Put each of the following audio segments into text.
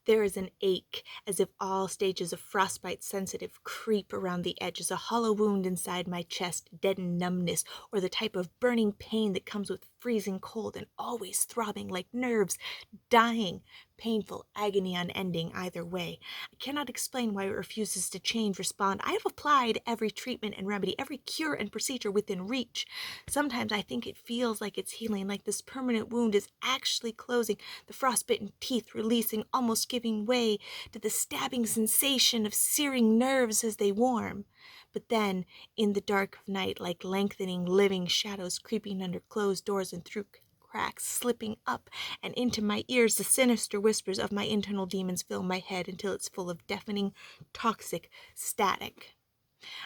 There is an ache, as if all stages of frostbite sensitive creep around the edges, a hollow wound inside my chest, deadened numbness, or the type of burning pain that comes with freezing cold and always throbbing like nerves dying, painful agony unending either way. I cannot explain why it refuses to change, respond. I have applied every treatment and remedy, every cure and procedure within reach. Sometimes I think it feels like it's healing, like this permanent wound is actually closing, the frostbitten teeth releasing, almost giving way to the stabbing sensation of searing nerves as they warm. But then, in the dark of night, like lengthening living shadows creeping under closed doors and through cracks, slipping up and into my ears, the sinister whispers of my internal demons fill my head until it's full of deafening, toxic static.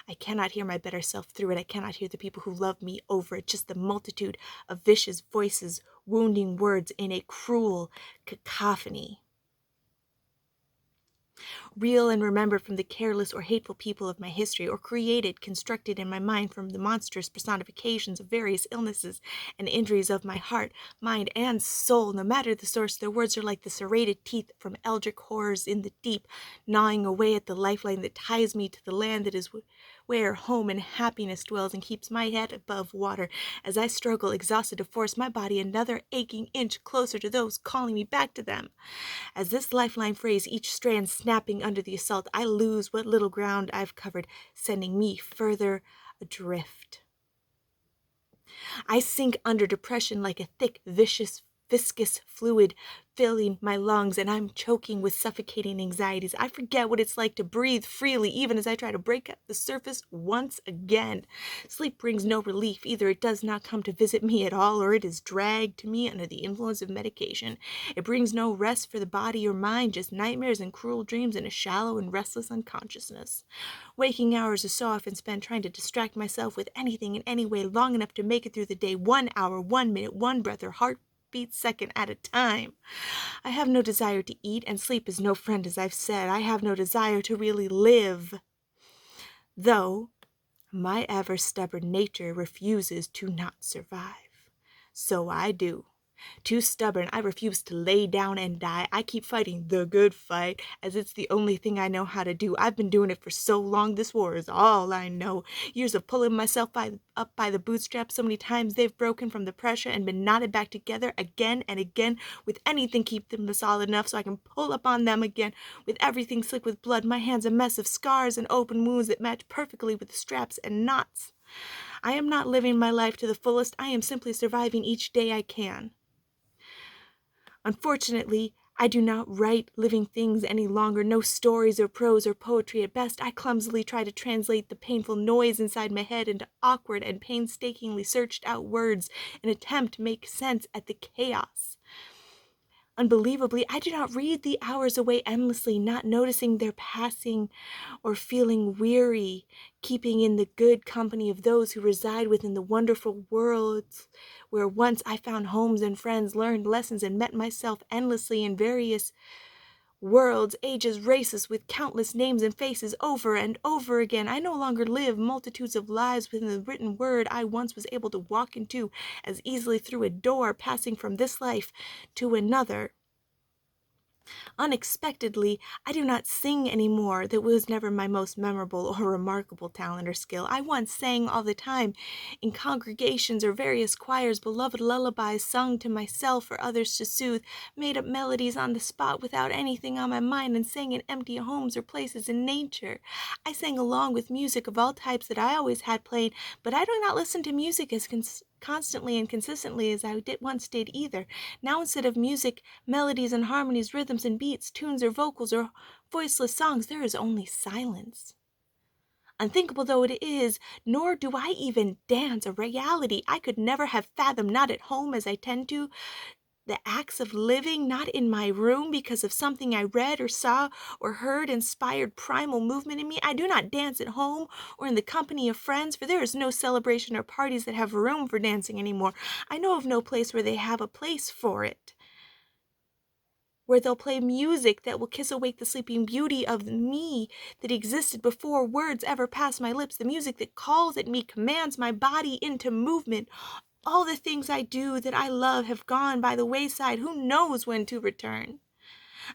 I cannot hear my better self through it. I cannot hear the people who love me over it. Just the multitude of vicious voices, wounding words in a cruel cacophony. Real and remembered from the careless or hateful people of my history, or created, constructed in my mind from the monstrous personifications of various illnesses and injuries of my heart, mind, and soul. No matter the source, their words are like the serrated teeth from eldritch horrors in the deep, gnawing away at the lifeline that ties me to the land that is where home and happiness dwells and keeps my head above water as I struggle, exhausted, to force my body another aching inch closer to those calling me back to them. As this lifeline frays, each strand snapping under the assault, I lose what little ground I've covered, sending me further adrift. I sink under depression like a thick, viscous fluid filling my lungs, and I'm choking with suffocating anxieties. I forget what it's like to breathe freely, even as I try to break up the surface once again. Sleep brings no relief. Either it does not come to visit me at all, or it is dragged to me under the influence of medication. It brings no rest for the body or mind, just nightmares and cruel dreams and a shallow and restless unconsciousness. Waking hours are so often spent trying to distract myself with anything in any way long enough to make it through the day, 1 hour, 1 minute, one breath, or heartbeat second at a time. I have no desire to eat, and sleep is no friend, as I've said. I have no desire to really live, though my ever stubborn nature refuses to not survive. So I do. Too stubborn, I refuse to lay down and die. I keep fighting the good fight, as it's the only thing I know how to do. I've been doing it for so long, this war is all I know. Years of pulling myself up by the bootstraps, so many times they've broken from the pressure and been knotted back together again and again, with anything keep them solid enough so I can pull up on them again, with everything slick with blood, my hands a mess of scars and open wounds that match perfectly with the straps and knots. I am not living my life to the fullest. I am simply surviving each day I can. Unfortunately, I do not write living things any longer, no stories or prose or poetry. At best, I clumsily try to translate the painful noise inside my head into awkward and painstakingly searched out words, an attempt to make sense at the chaos. Unbelievably, I do not read the hours away endlessly, not noticing their passing or feeling weary, keeping in the good company of those who reside within the wonderful worlds where once I found homes and friends, learned lessons, and met myself endlessly in various worlds, ages, races, with countless names and faces over and over again. I no longer live multitudes of lives within the written word I once was able to walk into as easily through a door, passing from this life to another. Unexpectedly, I do not sing anymore. That was never my most memorable or remarkable talent or skill. I once sang all the time in congregations or various choirs, beloved lullabies sung to myself or others to soothe, made up melodies on the spot without anything on my mind, and sang in empty homes or places in nature. I sang along with music of all types that I always had playing, but I do not listen to music as constantly and consistently as I once did either. Now, instead of music, melodies and harmonies, rhythms and beats, tunes or vocals or voiceless songs, there is only silence. Unthinkable though it is, nor do I even dance, a reality I could never have fathomed, not at home as I tend to, the acts of living, not in my room because of something I read or saw or heard inspired primal movement in me. I do not dance at home or in the company of friends, for there is no celebration or parties that have room for dancing anymore. I know of no place where they have a place for it, where they'll play music that will kiss awake the sleeping beauty of me that existed before words ever passed my lips, the music that calls at me, commands my body into movement. All the things I do that I love have gone by the wayside. Who knows when to return?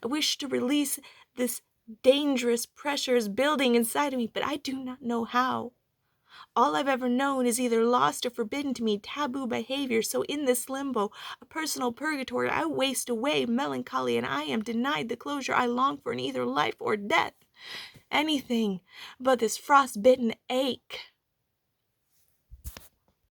I wish to release this dangerous pressure is building inside of me, but I do not know how. All I've ever known is either lost or forbidden to me, taboo behavior. So in this limbo, a personal purgatory, I waste away melancholy, and I am denied the closure I long for in either life or death. Anything but this frostbitten ache.